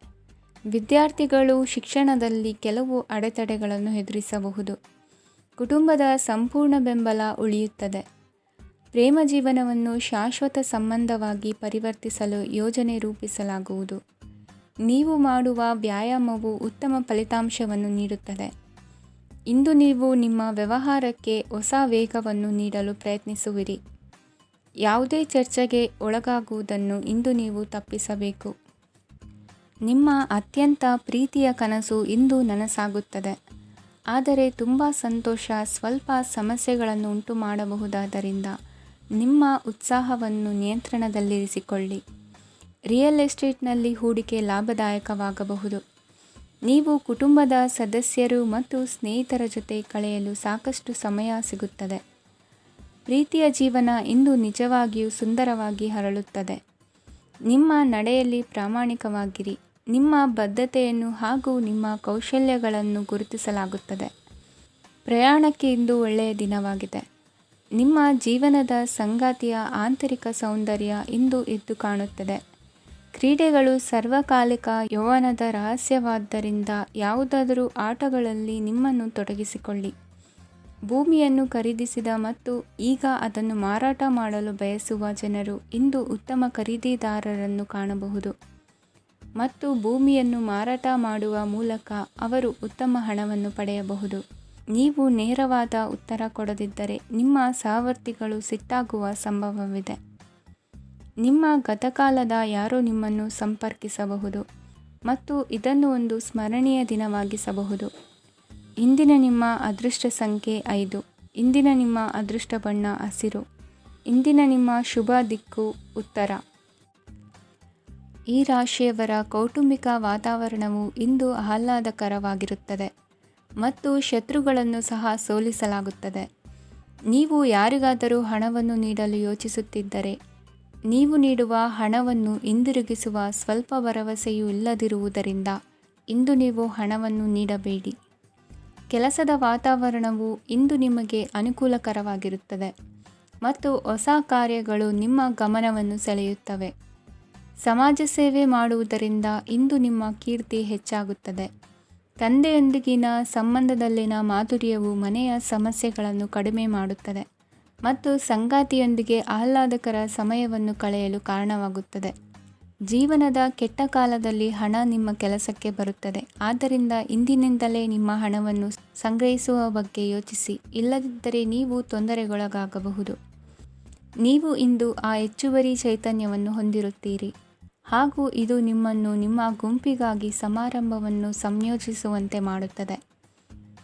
ವಿದ್ಯಾರ್ಥಿಗಳು ಶಿಕ್ಷಣದಲ್ಲಿ ಕೆಲವು ಅಡೆತಡೆಗಳನ್ನು ಎದುರಿಸಬಹುದು. ಕುಟುಂಬದ ಸಂಪೂರ್ಣ ಬೆಂಬಲ ಉಳಿಯುತ್ತದೆ. ಪ್ರೇಮ ಜೀವನವನ್ನು ಶಾಶ್ವತ ಸಂಬಂಧವಾಗಿ ಪರಿವರ್ತಿಸಲು ಯೋಜನೆ ರೂಪಿಸಲಾಗುವುದು. ನೀವು ಮಾಡುವ ವ್ಯಾಯಾಮವು ಉತ್ತಮ ಫಲಿತಾಂಶವನ್ನು ನೀಡುತ್ತದೆ. ಇಂದು ನೀವು ನಿಮ್ಮ ವ್ಯವಹಾರಕ್ಕೆ ಹೊಸ ವೇಗವನ್ನು ನೀಡಲು ಪ್ರಯತ್ನಿಸುವಿರಿ. ಯಾವುದೇ ಚರ್ಚೆಗೆ ಒಳಗಾಗುವುದನ್ನು ಇಂದು ನೀವು ತಪ್ಪಿಸಬೇಕು. ನಿಮ್ಮ ಅತ್ಯಂತ ಪ್ರೀತಿಯ ಕನಸು ಇಂದು ನನಸಾಗುತ್ತದೆ. ಆದರೆ ತುಂಬ ಸಂತೋಷ ಸ್ವಲ್ಪ ಸಮಸ್ಯೆಗಳನ್ನು ಉಂಟು ಮಾಡಬಹುದಾದ್ದರಿಂದ ನಿಮ್ಮ ಉತ್ಸಾಹವನ್ನು ನಿಯಂತ್ರಣದಲ್ಲಿರಿಸಿಕೊಳ್ಳಿ. ರಿಯಲ್ ಎಸ್ಟೇಟ್ನಲ್ಲಿ ಹೂಡಿಕೆ ಲಾಭದಾಯಕವಾಗಬಹುದು. ನೀವು ಕುಟುಂಬದ ಸದಸ್ಯರು ಮತ್ತು ಸ್ನೇಹಿತರ ಜೊತೆ ಕಳೆಯಲು ಸಾಕಷ್ಟು ಸಮಯ ಸಿಗುತ್ತದೆ. ಪ್ರೀತಿಯ ಜೀವನ ಇಂದು ನಿಜವಾಗಿಯೂ ಸುಂದರವಾಗಿ ಹರಳುತ್ತದೆ. ನಿಮ್ಮ ನಡೆಯಲ್ಲಿ ಪ್ರಾಮಾಣಿಕವಾಗಿರಿ. ನಿಮ್ಮ ಬದ್ಧತೆಯನ್ನು ಹಾಗೂ ನಿಮ್ಮ ಕೌಶಲ್ಯಗಳನ್ನು ಗುರುತಿಸಲಾಗುತ್ತದೆ. ಪ್ರಯಾಣಕ್ಕೆ ಇಂದು ಒಳ್ಳೆಯ ದಿನವಾಗಿದೆ. ನಿಮ್ಮ ಜೀವನದ ಸಂಗಾತಿಯ ಆಂತರಿಕ ಸೌಂದರ್ಯ ಇಂದು ಎದ್ದು ಕಾಣುತ್ತದೆ. ಕ್ರೀಡೆಗಳು ಸರ್ವಕಾಲಿಕ ಯೌವನದ ರಹಸ್ಯವಾದ್ದರಿಂದ ಯಾವುದಾದರೂ ಆಟಗಳಲ್ಲಿ ನಿಮ್ಮನ್ನು ತೊಡಗಿಸಿಕೊಳ್ಳಿ. ಭೂಮಿಯನ್ನು ಖರೀದಿಸಿದ ಮತ್ತು ಈಗ ಅದನ್ನು ಮಾರಾಟ ಮಾಡಲು ಬಯಸುವ ಜನರು ಇಂದು ಉತ್ತಮ ಖರೀದಿದಾರರನ್ನು ಕಾಣಬಹುದು ಮತ್ತು ಭೂಮಿಯನ್ನು ಮಾರಾಟ ಮಾಡುವ ಮೂಲಕ ಅವರು ಉತ್ತಮ ಹಣವನ್ನು ಪಡೆಯಬಹುದು. ನೀವು ನೇರವಾದ ಉತ್ತರ ಕೊಡದಿದ್ದರೆ ನಿಮ್ಮ ಸಹವರ್ತಿಗಳು ಸಿಟ್ಟಾಗುವ ಸಂಭವವಿದೆ. ನಿಮ್ಮ ಗತಕಾಲದ ಯಾರೋ ನಿಮ್ಮನ್ನು ಸಂಪರ್ಕಿಸಬಹುದು ಮತ್ತು ಇದನ್ನು ಒಂದು ಸ್ಮರಣೀಯ ದಿನವಾಗಿಸಬಹುದು. ಇಂದಿನ ನಿಮ್ಮ ಅದೃಷ್ಟ ಸಂಖ್ಯೆ 5. ಇಂದಿನ ನಿಮ್ಮ ಅದೃಷ್ಟ ಬಣ್ಣ ಹಸಿರು. ಇಂದಿನ ನಿಮ್ಮ ಶುಭ ದಿಕ್ಕು ಉತ್ತರ. ಈ ರಾಶಿಯವರ ಕೌಟುಂಬಿಕ ವಾತಾವರಣವು ಇಂದು ಆಹ್ಲಾದಕರವಾಗಿರುತ್ತದೆ ಮತ್ತು ಶತ್ರುಗಳನ್ನು ಸಹ ಸೋಲಿಸಲಾಗುತ್ತದೆ. ನೀವು ಯಾರಿಗಾದರೂ ಹಣವನ್ನು ನೀಡಲು ಯೋಚಿಸುತ್ತಿದ್ದರೆ, ನೀವು ನೀಡುವ ಹಣವನ್ನು ಹಿಂದಿರುಗಿಸುವ ಸ್ವಲ್ಪ ಭರವಸೆಯೂ ಇಲ್ಲದಿರುವುದರಿಂದ ಇಂದು ನೀವು ಹಣವನ್ನು ನೀಡಬೇಡಿ. ಕೆಲಸದ ವಾತಾವರಣವು ಇಂದು ನಿಮಗೆ ಅನುಕೂಲಕರವಾಗಿರುತ್ತದೆ ಮತ್ತು ಹೊಸ ಕಾರ್ಯಗಳು ನಿಮ್ಮ ಗಮನವನ್ನು ಸೆಳೆಯುತ್ತವೆ. ಸಮಾಜ ಸೇವೆ ಮಾಡುವುದರಿಂದ ಇಂದು ನಿಮ್ಮ ಕೀರ್ತಿ ಹೆಚ್ಚಾಗುತ್ತದೆ. ತಂದೆಯೊಂದಿಗಿನ ಸಂಬಂಧದಲ್ಲಿನ ಮಾಧುರ್ಯವು ಮನೆಯ ಸಮಸ್ಯೆಗಳನ್ನು ಕಡಿಮೆ ಮಾಡುತ್ತದೆ ಮತ್ತು ಸಂಗಾತಿಯೊಂದಿಗೆ ಆಹ್ಲಾದಕರ ಸಮಯವನ್ನು ಕಳೆಯಲು ಕಾರಣವಾಗುತ್ತದೆ. ಜೀವನದ ಕೆಟ್ಟ ಕಾಲದಲ್ಲಿ ಹಣ ನಿಮ್ಮ ಕೆಲಸಕ್ಕೆ ಬರುತ್ತದೆ. ಆದ್ದರಿಂದ ಇಂದಿನಿಂದಲೇ ನಿಮ್ಮ ಹಣವನ್ನು ಸಂಗ್ರಹಿಸುವ ಬಗ್ಗೆ ಯೋಚಿಸಿ, ಇಲ್ಲದಿದ್ದರೆ ನೀವು ತೊಂದರೆಗೊಳಗಾಗಬಹುದು. ನೀವು ಇಂದು ಆ ಹೆಚ್ಚುವರಿ ಚೈತನ್ಯವನ್ನು ಹೊಂದಿರುತ್ತೀರಿ ಹಾಗೂ ಇದು ನಿಮ್ಮನ್ನು ನಿಮ್ಮ ಗುಂಪಿಗಾಗಿ ಸಮಾರಂಭವನ್ನು ಸಂಯೋಜಿಸುವಂತೆ ಮಾಡುತ್ತದೆ.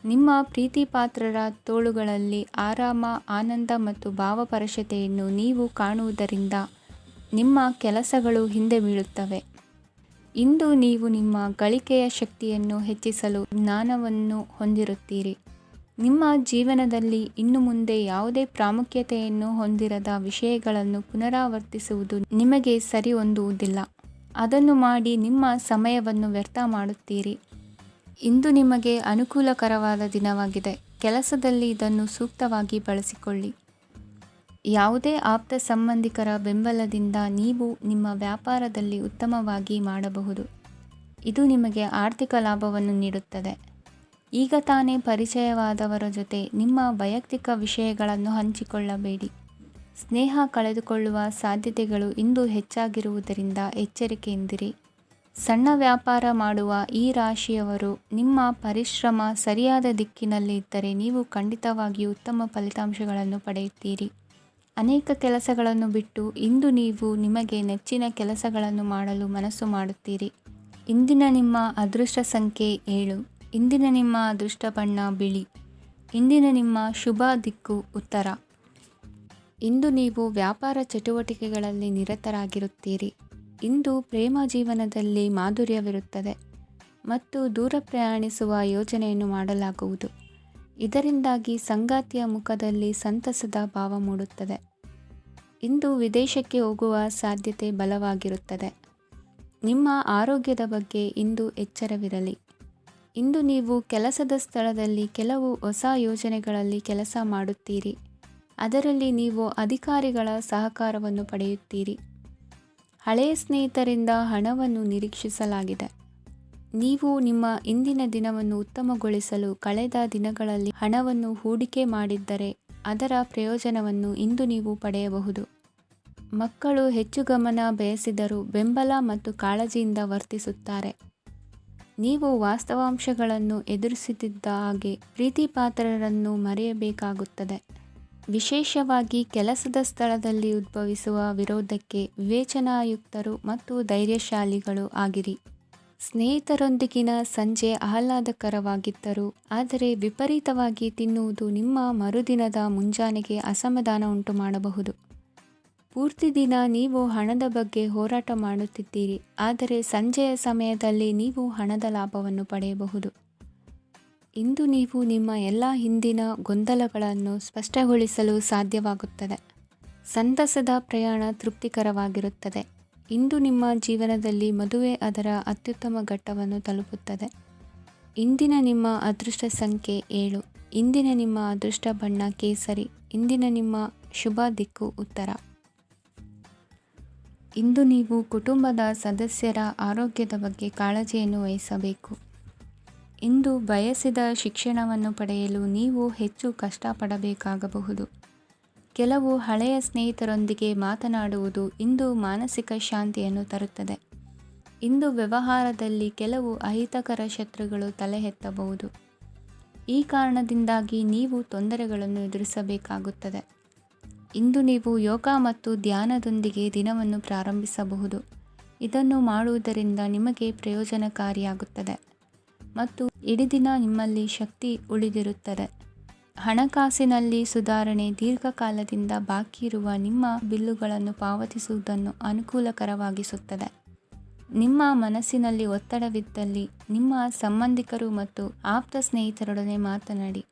ನಿಮ್ಮ ಪ್ರೀತಿಪಾತ್ರರ ತೋಳುಗಳಲ್ಲಿ ಆರಾಮ, ಆನಂದ ಮತ್ತು ಭಾವಪರಶತೆಯನ್ನು ನೀವು ಕಾಣುವುದರಿಂದ ನಿಮ್ಮ ಕೆಲಸಗಳು ಹಿಂದೆ ಬೀಳುತ್ತವೆ. ಇಂದು ನೀವು ನಿಮ್ಮ ಗಳಿಕೆಯ ಶಕ್ತಿಯನ್ನು ಹೆಚ್ಚಿಸಲು ಜ್ಞಾನವನ್ನು ಹೊಂದಿರುತ್ತೀರಿ. ನಿಮ್ಮ ಜೀವನದಲ್ಲಿ ಇನ್ನು ಮುಂದೆ ಯಾವುದೇ ಪ್ರಾಮುಖ್ಯತೆಯನ್ನು ಹೊಂದಿರದ ವಿಷಯಗಳನ್ನು ಪುನರಾವರ್ತಿಸುವುದು ನಿಮಗೆ ಸರಿ ಹೊಂದುವುದಿಲ್ಲ. ಅದನ್ನು ಮಾಡಿ ನಿಮ್ಮ ಸಮಯವನ್ನು ವ್ಯರ್ಥ ಮಾಡುತ್ತೀರಿ. ಇಂದು ನಿಮಗೆ ಅನುಕೂಲಕರವಾದ ದಿನವಾಗಿದೆ. ಕೆಲಸದಲ್ಲಿ ಇದನ್ನು ಸೂಕ್ತವಾಗಿ ಬಳಸಿಕೊಳ್ಳಿ. ಯಾವುದೇ ಆಪ್ತ ಸಂಬಂಧಿಕರ ಬೆಂಬಲದಿಂದ ನೀವು ನಿಮ್ಮ ವ್ಯಾಪಾರದಲ್ಲಿ ಉತ್ತಮವಾಗಿ ಮಾಡಬಹುದು. ಇದು ನಿಮಗೆ ಆರ್ಥಿಕ ಲಾಭವನ್ನು ನೀಡುತ್ತದೆ. ಈಗ ತಾನೇ ಪರಿಚಯವಾದವರ ಜೊತೆ ನಿಮ್ಮ ವೈಯಕ್ತಿಕ ವಿಷಯಗಳನ್ನು ಹಂಚಿಕೊಳ್ಳಬೇಡಿ. ಸ್ನೇಹ ಕಳೆದುಕೊಳ್ಳುವ ಸಾಧ್ಯತೆಗಳು ಇಂದು ಹೆಚ್ಚಾಗಿರುವುದರಿಂದ ಎಚ್ಚರಿಕೆಯಿಂದಿರಿ. ಸಣ್ಣ ವ್ಯಾಪಾರ ಮಾಡುವ ಈ ರಾಶಿಯವರು ನಿಮ್ಮ ಪರಿಶ್ರಮ ಸರಿಯಾದ ದಿಕ್ಕಿನಲ್ಲಿ ಇದ್ದರೆ ನೀವು ಖಂಡಿತವಾಗಿಯೂ ಉತ್ತಮ ಫಲಿತಾಂಶಗಳನ್ನು ಪಡೆಯುತ್ತೀರಿ. ಅನೇಕ ಕೆಲಸಗಳನ್ನು ಬಿಟ್ಟು ಇಂದು ನೀವು ನಿಮಗೆ ನೆಚ್ಚಿನ ಕೆಲಸಗಳನ್ನು ಮಾಡಲು ಮನಸ್ಸು ಮಾಡುತ್ತೀರಿ. ಇಂದಿನ ನಿಮ್ಮ ಅದೃಷ್ಟ ಸಂಖ್ಯೆ 7. ಇಂದಿನ ನಿಮ್ಮ ಅದೃಷ್ಟ ಬಣ್ಣ ಬಿಳಿ. ಇಂದಿನ ನಿಮ್ಮ ಶುಭ ದಿಕ್ಕು ಉತ್ತರ. ಇಂದು ನೀವು ವ್ಯಾಪಾರ ಚಟುವಟಿಕೆಗಳಲ್ಲಿ ನಿರತರಾಗಿರುತ್ತೀರಿ. ಇಂದು ಪ್ರೇಮ ಜೀವನದಲ್ಲಿ ಮಾಧುರ್ಯವಿರುತ್ತದೆ ಮತ್ತು ದೂರ ಪ್ರಯಾಣಿಸುವ ಯೋಜನೆಯನ್ನು ಮಾಡಲಾಗುವುದು. ಇದರಿಂದಾಗಿ ಸಂಗಾತಿಯ ಮುಖದಲ್ಲಿ ಸಂತಸದ ಭಾವ ಮೂಡುತ್ತದೆ. ಇಂದು ವಿದೇಶಕ್ಕೆ ಹೋಗುವ ಸಾಧ್ಯತೆ ಬಲವಾಗಿರುತ್ತದೆ. ನಿಮ್ಮ ಆರೋಗ್ಯದ ಬಗ್ಗೆ ಇಂದು ಎಚ್ಚರವಿರಲಿ. ಇಂದು ನೀವು ಕೆಲಸದ ಸ್ಥಳದಲ್ಲಿ ಕೆಲವು ಹೊಸ ಯೋಜನೆಗಳಲ್ಲಿ ಕೆಲಸ ಮಾಡುತ್ತೀರಿ. ಅದರಲ್ಲಿ ನೀವು ಅಧಿಕಾರಿಗಳ ಸಹಕಾರವನ್ನು ಪಡೆಯುತ್ತೀರಿ. ಹಳೆಯ ಸ್ನೇಹಿತರಿಂದ ಹಣವನ್ನು ನಿರೀಕ್ಷಿಸಲಾಗಿದೆ. ನೀವು ನಿಮ್ಮ ಇಂದಿನ ದಿನವನ್ನು ಉತ್ತಮಗೊಳಿಸಲು ಕಳೆದ ದಿನಗಳಲ್ಲಿ ಹಣವನ್ನು ಹೂಡಿಕೆ ಮಾಡಿದ್ದರೆ ಅದರ ಪ್ರಯೋಜನವನ್ನು ಇಂದು ನೀವು ಪಡೆಯಬಹುದು. ಮಕ್ಕಳು ಹೆಚ್ಚು ಗಮನ ಬಯಸಿದರೂ ಬೆಂಬಲ ಮತ್ತು ಕಾಳಜಿಯಿಂದ ವರ್ತಿಸುತ್ತಾರೆ. ನೀವು ವಾಸ್ತವಾಂಶಗಳನ್ನು ಎದುರಿಸುತ್ತಿದ್ದ ಹಾಗೆ ಪ್ರೀತಿಪಾತ್ರರನ್ನು ಮರೆಯಬೇಕಾಗುತ್ತದೆ. ವಿಶೇಷವಾಗಿ ಕೆಲಸದ ಸ್ಥಳದಲ್ಲಿ ಉದ್ಭವಿಸುವ ವಿರೋಧಕ್ಕೆ ವಿವೇಚನಾಯುಕ್ತರು ಮತ್ತು ಧೈರ್ಯಶಾಲಿಗಳು ಆಗಿರಿ. ಸ್ನೇಹಿತರೊಂದಿಗಿನ ಸಂಜೆ ಆಹ್ಲಾದಕರವಾಗಿದ್ದರೂ ಆದರೆ ವಿಪರೀತವಾಗಿ ತಿನ್ನುವುದು ನಿಮ್ಮ ಮರುದಿನದ ಮುಂಜಾನೆಗೆ ಅಸಮಾಧಾನ ಉಂಟುಮಾಡಬಹುದು. ಪೂರ್ತಿ ದಿನ ನೀವು ಹಣದ ಬಗ್ಗೆ ಹೋರಾಟ ಮಾಡುತ್ತಿದ್ದೀರಿ, ಆದರೆ ಸಂಜೆಯ ಸಮಯದಲ್ಲಿ ನೀವು ಹಣದ ಲಾಭವನ್ನು ಪಡೆಯಬಹುದು. ಇಂದು ನೀವು ನಿಮ್ಮ ಎಲ್ಲ ಹಿಂದಿನ ಗೊಂದಲಗಳನ್ನು ಸ್ಪಷ್ಟಗೊಳಿಸಲು ಸಾಧ್ಯವಾಗುತ್ತದೆ. ಸಂತಸದ ಪ್ರಯಾಣ ತೃಪ್ತಿಕರವಾಗಿರುತ್ತದೆ. ಇಂದು ನಿಮ್ಮ ಜೀವನದಲ್ಲಿ ಮದುವೆ ಅದರ ಅತ್ಯುತ್ತಮ ಘಟ್ಟವನ್ನು ತಲುಪುತ್ತದೆ. ಇಂದಿನ ನಿಮ್ಮ ಅದೃಷ್ಟ ಸಂಖ್ಯೆ 7. ಇಂದಿನ ನಿಮ್ಮ ಅದೃಷ್ಟ ಬಣ್ಣ ಕೇಸರಿ. ಇಂದಿನ ನಿಮ್ಮ ಶುಭ ದಿಕ್ಕು ಉತ್ತರ. ಇಂದು ನೀವು ಕುಟುಂಬದ ಸದಸ್ಯರ ಆರೋಗ್ಯದ ಬಗ್ಗೆ ಕಾಳಜಿಯನ್ನು ವಹಿಸಬೇಕು. ಇಂದು ಬಯಸಿದ ಶಿಕ್ಷಣವನ್ನು ಪಡೆಯಲು ನೀವು ಹೆಚ್ಚು ಕಷ್ಟಪಡಬೇಕಾಗಬಹುದು. ಕೆಲವು ಹಳೆಯ ಸ್ನೇಹಿತರೊಂದಿಗೆ ಮಾತನಾಡುವುದು ಇಂದು ಮಾನಸಿಕ ಶಾಂತಿಯನ್ನು ತರುತ್ತದೆ. ಇಂದು ವ್ಯವಹಾರದಲ್ಲಿ ಕೆಲವು ಅಹಿತಕರ ಶತ್ರುಗಳು ತಲೆ ಎತ್ತಬಹುದು. ಈ ಕಾರಣದಿಂದಾಗಿ ನೀವು ತೊಂದರೆಗಳನ್ನು ಎದುರಿಸಬೇಕಾಗುತ್ತದೆ. ಇಂದು ನೀವು ಯೋಗ ಮತ್ತು ಧ್ಯಾನದೊಂದಿಗೆ ದಿನವನ್ನು ಪ್ರಾರಂಭಿಸಬಹುದು. ಇದನ್ನು ಮಾಡುವುದರಿಂದ ನಿಮಗೆ ಪ್ರಯೋಜನಕಾರಿಯಾಗುತ್ತದೆ ಮತ್ತು ಇಡೀ ದಿನ ನಿಮ್ಮಲ್ಲಿ ಶಕ್ತಿ ಉಳಿದಿರುತ್ತದೆ. ಹಣಕಾಸಿನಲ್ಲಿ ಸುಧಾರಣೆ ದೀರ್ಘಕಾಲದಿಂದ ಬಾಕಿ ಇರುವ ನಿಮ್ಮ ಬಿಲ್ಲುಗಳನ್ನು ಪಾವತಿಸುವುದನ್ನು ಅನುಕೂಲಕರವಾಗಿಸುತ್ತದೆ. ನಿಮ್ಮ ಮನಸ್ಸಿನಲ್ಲಿ ಒತ್ತಡವಿದ್ದಲ್ಲಿ ನಿಮ್ಮ ಸಂಬಂಧಿಕರು ಮತ್ತು ಆಪ್ತ ಸ್ನೇಹಿತರೊಡನೆ ಮಾತನಾಡಿ.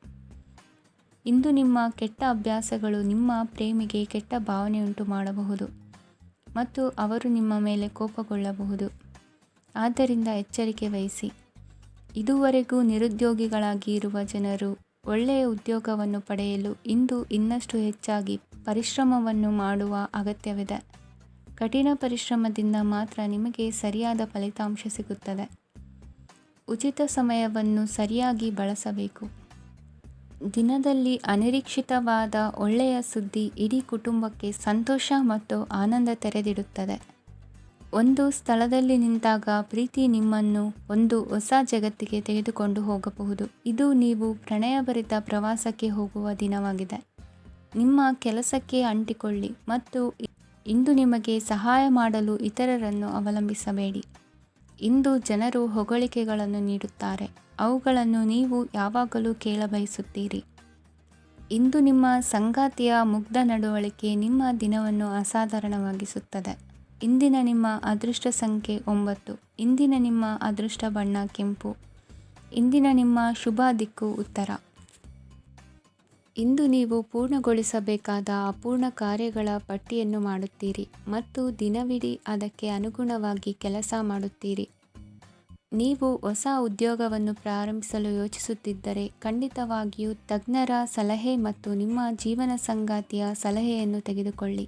ಇಂದು ನಿಮ್ಮ ಕೆಟ್ಟ ಅಭ್ಯಾಸಗಳು ನಿಮ್ಮ ಪ್ರೇಮಿಗೆ ಕೆಟ್ಟ ಭಾವನೆಯುಂಟು ಮಾಡಬಹುದು ಮತ್ತು ಅವರು ನಿಮ್ಮ ಮೇಲೆ ಕೋಪಗೊಳ್ಳಬಹುದು. ಆದ್ದರಿಂದ ಎಚ್ಚರಿಕೆ ವಹಿಸಿ. ಇದುವರೆಗೂ ನಿರುದ್ಯೋಗಿಗಳಾಗಿ ಇರುವ ಜನರು ಒಳ್ಳೆಯ ಉದ್ಯೋಗವನ್ನು ಪಡೆಯಲು ಇಂದು ಇನ್ನಷ್ಟು ಹೆಚ್ಚಾಗಿ ಪರಿಶ್ರಮವನ್ನು ಮಾಡುವ ಅಗತ್ಯವಿದೆ. ಕಠಿಣ ಪರಿಶ್ರಮದಿಂದ ಮಾತ್ರ ನಿಮಗೆ ಸರಿಯಾದ ಫಲಿತಾಂಶ ಸಿಗುತ್ತದೆ. ಉಚಿತ ಸಮಯವನ್ನು ಸರಿಯಾಗಿ ಬಳಸಬೇಕು. ದಿನದಲ್ಲಿ ಅನಿರೀಕ್ಷಿತವಾದ ಒಳ್ಳೆಯ ಸುದ್ದಿ ಇಡೀ ಕುಟುಂಬಕ್ಕೆ ಸಂತೋಷ ಮತ್ತು ಆನಂದ ತೆರೆದಿಡುತ್ತದೆ. ಒಂದು ಸ್ಥಳದಲ್ಲಿ ನಿಂತಾಗ ಪ್ರೀತಿ ನಿಮ್ಮನ್ನು ಒಂದು ಹೊಸ ಜಗತ್ತಿಗೆ ತೆಗೆದುಕೊಂಡು ಹೋಗಬಹುದು. ಇದು ನೀವು ಪ್ರಣಯಭರಿತ ಪ್ರವಾಸಕ್ಕೆ ಹೋಗುವ ದಿನವಾಗಿದೆ. ನಿಮ್ಮ ಕೆಲಸಕ್ಕೆ ಅಂಟಿಕೊಳ್ಳಿ ಮತ್ತು ಇಂದು ನಿಮಗೆ ಸಹಾಯ ಮಾಡಲು ಇತರರನ್ನು ಅವಲಂಬಿಸಬೇಡಿ. ಇಂದು ಜನರು ಹೊಗಳಿಕೆಗಳನ್ನು ನೀಡುತ್ತಾರೆ, ಅವುಗಳನ್ನು ನೀವು ಯಾವಾಗಲೂ ಕೇಳಬಯಸುತ್ತೀರಿ. ಇಂದು ನಿಮ್ಮ ಸಂಗಾತಿಯ ಮುಗ್ಧ ನಡವಳಿಕೆ ನಿಮ್ಮ ದಿನವನ್ನು ಅಸಾಧಾರಣವಾಗಿಸುತ್ತದೆ. ಇಂದಿನ ನಿಮ್ಮ ಅದೃಷ್ಟ ಸಂಖ್ಯೆ 9. ಇಂದಿನ ನಿಮ್ಮ ಅದೃಷ್ಟ ಬಣ್ಣ ಕೆಂಪು. ಇಂದಿನ ನಿಮ್ಮ ಶುಭ ದಿಕ್ಕು ಉತ್ತರ. ಇಂದು ನೀವು ಪೂರ್ಣಗೊಳಿಸಬೇಕಾದ ಅಪೂರ್ಣ ಕಾರ್ಯಗಳ ಪಟ್ಟಿಯನ್ನು ಮಾಡುತ್ತೀರಿ ಮತ್ತು ದಿನವಿಡೀ ಅದಕ್ಕೆ ಅನುಗುಣವಾಗಿ ಕೆಲಸ ಮಾಡುತ್ತೀರಿ. ನೀವು ಹೊಸ ಉದ್ಯೋಗವನ್ನು ಪ್ರಾರಂಭಿಸಲು ಯೋಚಿಸುತ್ತಿದ್ದರೆ ಖಂಡಿತವಾಗಿಯೂ ತಜ್ಞರ ಸಲಹೆ ಮತ್ತು ನಿಮ್ಮ ಜೀವನ ಸಂಗಾತಿಯ ಸಲಹೆಯನ್ನು ತೆಗೆದುಕೊಳ್ಳಿ.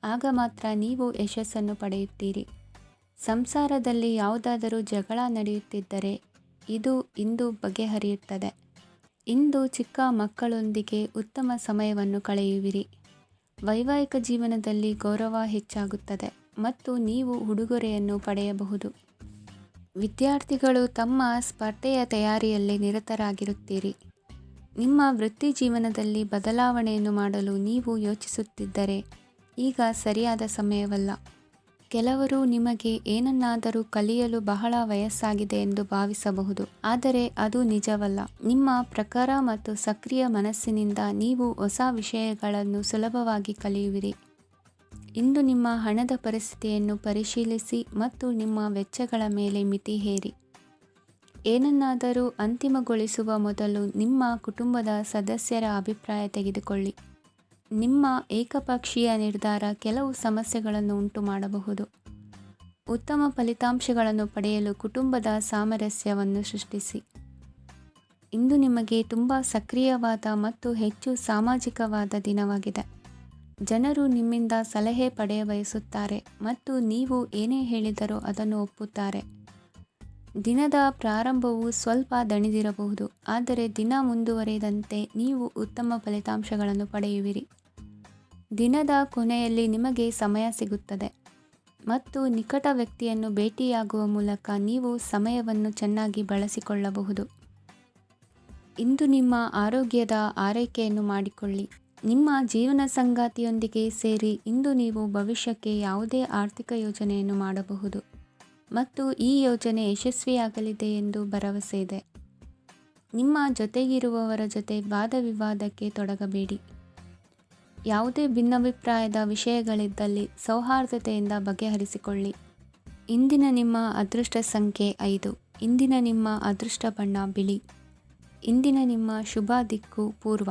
ಆಗ ಮಾತ್ರ ನೀವು ಯಶಸ್ಸನ್ನು ಪಡೆಯುತ್ತೀರಿ. ಸಂಸಾರದಲ್ಲಿ ಯಾವುದಾದರೂ ಜಗಳ ನಡೆಯುತ್ತಿದ್ದರೆ ಇದು ಇಂದು ಬಗೆಹರಿಯುತ್ತದೆ. ಇಂದು ಚಿಕ್ಕ ಮಕ್ಕಳೊಂದಿಗೆ ಉತ್ತಮ ಸಮಯವನ್ನು ಕಳೆಯುವಿರಿ. ವೈವಾಹಿಕ ಜೀವನದಲ್ಲಿ ಗೌರವ ಹೆಚ್ಚಾಗುತ್ತದೆ ಮತ್ತು ನೀವು ಉಡುಗೊರೆಯನ್ನು ಪಡೆಯಬಹುದು. ವಿದ್ಯಾರ್ಥಿಗಳು ತಮ್ಮ ಸ್ಪರ್ಧೆಯ ತಯಾರಿಯಲ್ಲಿ ನಿರತರಾಗಿರುತ್ತೀರಿ. ನಿಮ್ಮ ವೃತ್ತಿ ಜೀವನದಲ್ಲಿ ಬದಲಾವಣೆಯನ್ನು ಮಾಡಲು ನೀವು ಯೋಚಿಸುತ್ತಿದ್ದರೆ ಈಗ ಸರಿಯಾದ ಸಮಯವಲ್ಲ. ಕೆಲವರು ನಿಮಗೆ ಏನನ್ನಾದರೂ ಕಲಿಯಲು ಬಹಳ ವಯಸ್ಸಾಗಿದೆ ಎಂದು ಭಾವಿಸಬಹುದು, ಆದರೆ ಅದು ನಿಜವಲ್ಲ. ನಿಮ್ಮ ಪ್ರಖರ ಮತ್ತು ಸಕ್ರಿಯ ಮನಸ್ಸಿನಿಂದ ನೀವು ಹೊಸ ವಿಷಯಗಳನ್ನು ಸುಲಭವಾಗಿ ಕಲಿಯುವಿರಿ. ಇಂದು ನಿಮ್ಮ ಹಣದ ಪರಿಸ್ಥಿತಿಯನ್ನು ಪರಿಶೀಲಿಸಿ ಮತ್ತು ನಿಮ್ಮ ವೆಚ್ಚಗಳ ಮೇಲೆ ಮಿತಿ ಹೇರಿ. ಏನನ್ನಾದರೂ ಅಂತಿಮಗೊಳಿಸುವ ಮೊದಲು ನಿಮ್ಮ ಕುಟುಂಬದ ಸದಸ್ಯರ ಅಭಿಪ್ರಾಯ ತೆಗೆದುಕೊಳ್ಳಿ. ನಿಮ್ಮ ಏಕಪಕ್ಷೀಯ ನಿರ್ಧಾರ ಕೆಲವು ಸಮಸ್ಯೆಗಳನ್ನು ಉಂಟುಮಾಡಬಹುದು. ಉತ್ತಮ ಫಲಿತಾಂಶಗಳನ್ನು ಪಡೆಯಲು ಕುಟುಂಬದ ಸಾಮರಸ್ಯವನ್ನು ಸೃಷ್ಟಿಸಿ. ಇಂದು ನಿಮಗೆ ತುಂಬ ಸಕ್ರಿಯವಾದ ಮತ್ತು ಹೆಚ್ಚು ಸಾಮಾಜಿಕವಾದ ದಿನವಾಗಿದೆ. ಜನರು ನಿಮ್ಮಿಂದ ಸಲಹೆ ಪಡೆಯಬಯಸುತ್ತಾರೆ ಮತ್ತು ನೀವು ಏನೇ ಹೇಳಿದರೂ ಅದನ್ನು ಒಪ್ಪುತ್ತಾರೆ. ದಿನದ ಪ್ರಾರಂಭವು ಸ್ವಲ್ಪ ದಣಿದಿರಬಹುದು, ಆದರೆ ದಿನ ಮುಂದುವರಿದಂತೆ ನೀವು ಉತ್ತಮ ಫಲಿತಾಂಶಗಳನ್ನು ಪಡೆಯುವಿರಿ. ದಿನದ ಕೊನೆಯಲ್ಲಿ ನಿಮಗೆ ಸಮಯ ಸಿಗುತ್ತದೆ ಮತ್ತು ನಿಕಟ ವ್ಯಕ್ತಿಯನ್ನು ಭೇಟಿಯಾಗುವ ಮೂಲಕ ನೀವು ಸಮಯವನ್ನು ಚೆನ್ನಾಗಿ ಬಳಸಿಕೊಳ್ಳಬಹುದು. ಇಂದು ನಿಮ್ಮ ಆರೋಗ್ಯದ ಆರೈಕೆಯನ್ನು ಮಾಡಿಕೊಳ್ಳಿ. ನಿಮ್ಮ ಜೀವನ ಸಂಗಾತಿಯೊಂದಿಗೆ ಸೇರಿ ಇಂದು ನೀವು ಭವಿಷ್ಯಕ್ಕೆ ಯಾವುದೇ ಆರ್ಥಿಕ ಯೋಜನೆಯನ್ನು ಮಾಡಬಹುದು ಮತ್ತು ಈ ಯೋಜನೆ ಯಶಸ್ವಿಯಾಗಲಿದೆ ಎಂದು ಭರವಸೆ ಇದೆ. ನಿಮ್ಮ ಜೊತೆಗಿರುವವರ ಜೊತೆ ವಾದವಿವಾದಕ್ಕೆ ತೊಡಗಬೇಡಿ. ಯಾವುದೇ ಭಿನ್ನಾಭಿಪ್ರಾಯದ ವಿಷಯಗಳಿದ್ದಲ್ಲಿ ಸೌಹಾರ್ದತೆಯಿಂದ ಬಗೆಹರಿಸಿಕೊಳ್ಳಿ. ಇಂದಿನ ನಿಮ್ಮ ಅದೃಷ್ಟ ಸಂಖ್ಯೆ 5. ಇಂದಿನ ನಿಮ್ಮ ಅದೃಷ್ಟ ಬಣ್ಣ ಬಿಳಿ. ಇಂದಿನ ನಿಮ್ಮ ಶುಭ ದಿಕ್ಕು ಪೂರ್ವ.